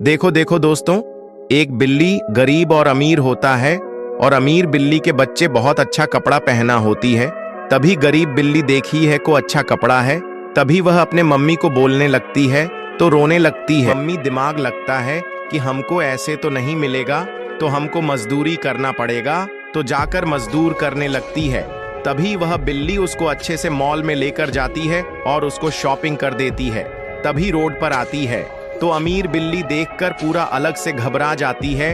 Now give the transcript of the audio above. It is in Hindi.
देखो देखो दोस्तों, एक बिल्ली गरीब और अमीर होता है और अमीर बिल्ली के बच्चे बहुत अच्छा कपड़ा पहना होती है। तभी गरीब बिल्ली देखी है को अच्छा कपड़ा है, तभी वह अपने मम्मी को बोलने लगती है तो रोने लगती है। मम्मी दिमाग लगता है कि हमको ऐसे तो नहीं मिलेगा, तो हमको मजदूरी करना पड़ेगा, तो जाकर मजदूर करने लगती है। तभी वह बिल्ली उसको अच्छे से मॉल में लेकर जाती है और उसको शॉपिंग कर देती है। तभी रोड पर आती है तो अमीर बिल्ली देखकर पूरा अलग से घबरा जाती है